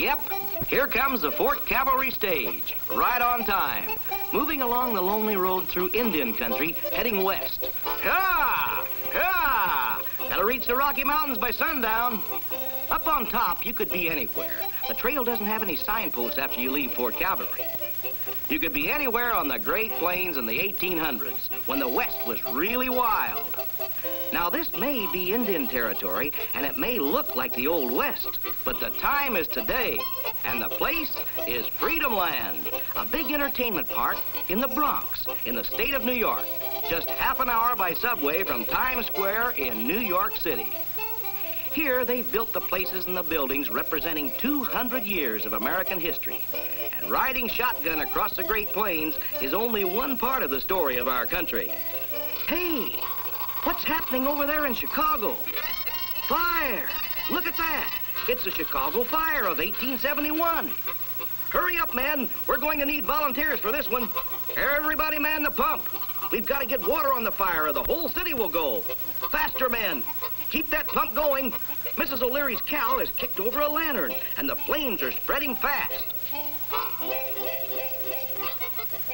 Yep, here comes the 4th Cavalry stage, right on time, moving along the lonely road through Indian country, heading west. Ha! Ha! Gotta reach the Rocky Mountains by sundown. Up on top, you could be anywhere. The trail doesn't have any signposts after you leave 4th Cavalry. You could be anywhere on the Great Plains in the 1800s, when the West was really wild. Now, this may be Indian territory, and it may look like the Old West, but the time is today, and the place is Freedomland, a big entertainment park in the Bronx, in the state of New York, just half an hour by subway from Times Square in New York City. Here, they've built the places and the buildings representing 200 years of American history. And riding shotgun across the Great Plains is only one part of the story of our country. Hey, what's happening over there in Chicago? Fire! Look at that! It's the Chicago Fire of 1871. Hurry up, men. We're going to need volunteers for this one. Everybody man the pump. We've got to get water on the fire or the whole city will go. Faster, men. Keep that pump going. Mrs. O'Leary's cow has kicked over a lantern, and the flames are spreading fast.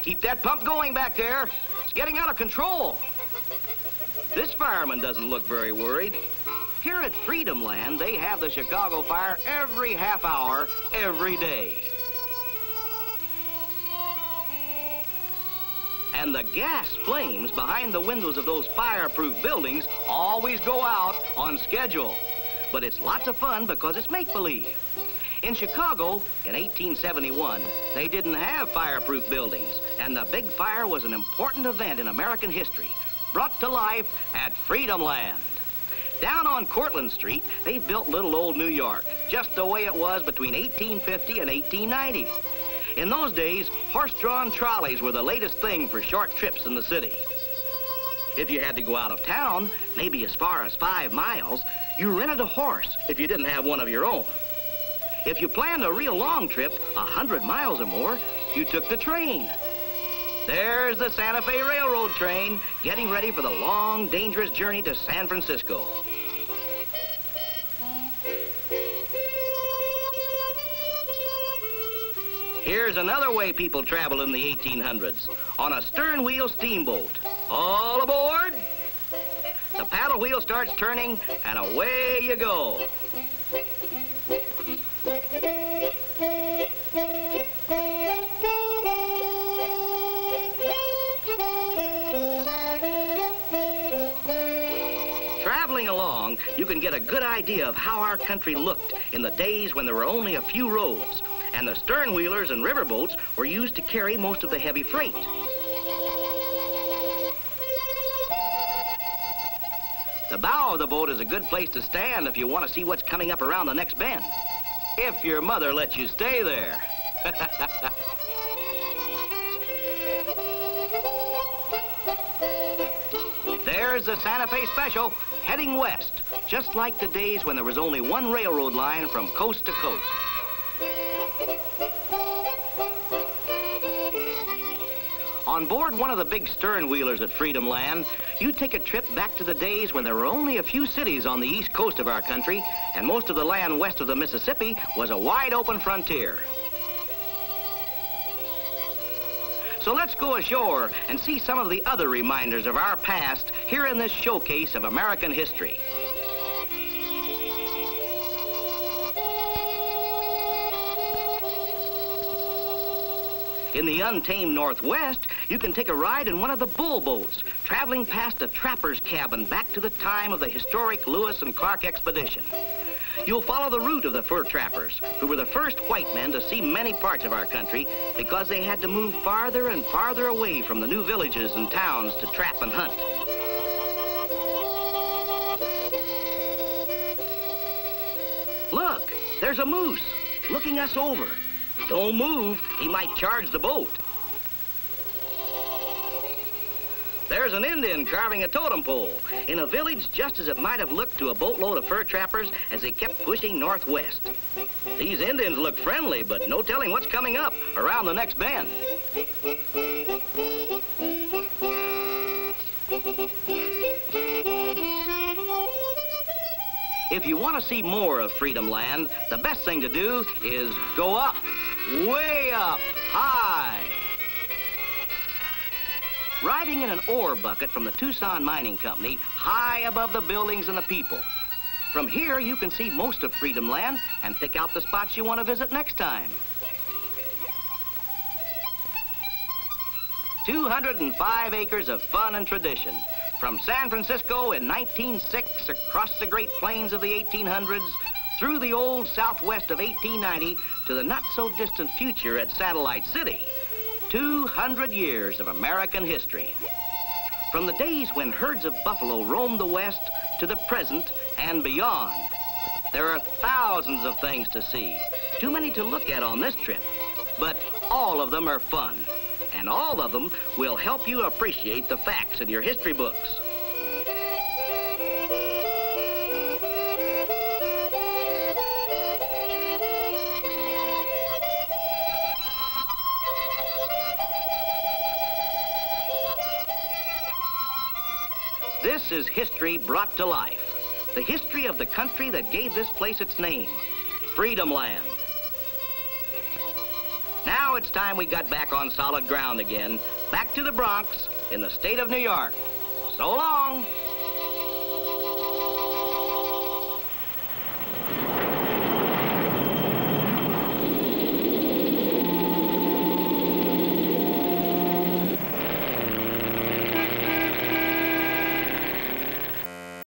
Keep that pump going back there. It's getting out of control. This fireman doesn't look very worried. Here at Freedomland, they have the Chicago Fire every half hour, every day. And the gas flames behind the windows of those fireproof buildings always go out on schedule. But it's lots of fun because it's make-believe. In Chicago, in 1871, they didn't have fireproof buildings, and the big fire was an important event in American history, brought to life at Freedomland. Down on Cortlandt Street, they've built little old New York, just the way it was between 1850 and 1890. In those days, horse-drawn trolleys were the latest thing for short trips in the city. If you had to go out of town, maybe as far as 5 miles, you rented a horse if you didn't have one of your own. If you planned a real long trip, 100 miles or more, you took the train. There's the Santa Fe Railroad train, getting ready for the long, dangerous journey to San Francisco. Here's another way people traveled in the 1800s, on a stern-wheel steamboat. All aboard! The paddle wheel starts turning, and away you go. Traveling along, you can get a good idea of how our country looked in the days when there were only a few roads, and the stern-wheelers and riverboats were used to carry most of the heavy freight. The bow of the boat is a good place to stand if you want to see what's coming up around the next bend. If your mother lets you stay there. There's the Santa Fe Special, heading west, just like the days when there was only one railroad line from coast to coast. On board one of the big stern-wheelers at Freedomland, you take a trip back to the days when there were only a few cities on the east coast of our country, and most of the land west of the Mississippi was a wide-open frontier. So let's go ashore and see some of the other reminders of our past here in this showcase of American history. In the untamed Northwest, you can take a ride in one of the bull boats, traveling past a trapper's cabin back to the time of the historic Lewis and Clark expedition. You'll follow the route of the fur trappers, who were the first white men to see many parts of our country because they had to move farther and farther away from the new villages and towns to trap and hunt. Look, there's a moose looking us over. Don't move, he might charge the boat. There's an Indian carving a totem pole in a village just as it might have looked to a boatload of fur trappers as they kept pushing northwest. These Indians look friendly, but no telling what's coming up around the next bend. If you want to see more of Freedomland, the best thing to do is go up, way up, high. Riding in an ore bucket from the Tucson Mining Company, high above the buildings and the people. From here, you can see most of Freedomland and pick out the spots you want to visit next time. 205 acres of fun and tradition. From San Francisco in 1906, across the Great Plains of the 1800s, through the old Southwest of 1890, to the not-so-distant future at Satellite City. 200 years of American history. From the days when herds of buffalo roamed the West to the present and beyond. There are thousands of things to see. Too many to look at on this trip. But all of them are fun. And all of them will help you appreciate the facts in your history books. This is history brought to life. The history of the country that gave this place its name, Freedomland. Now it's time we got back on solid ground again, back to the Bronx in the state of New York. So long.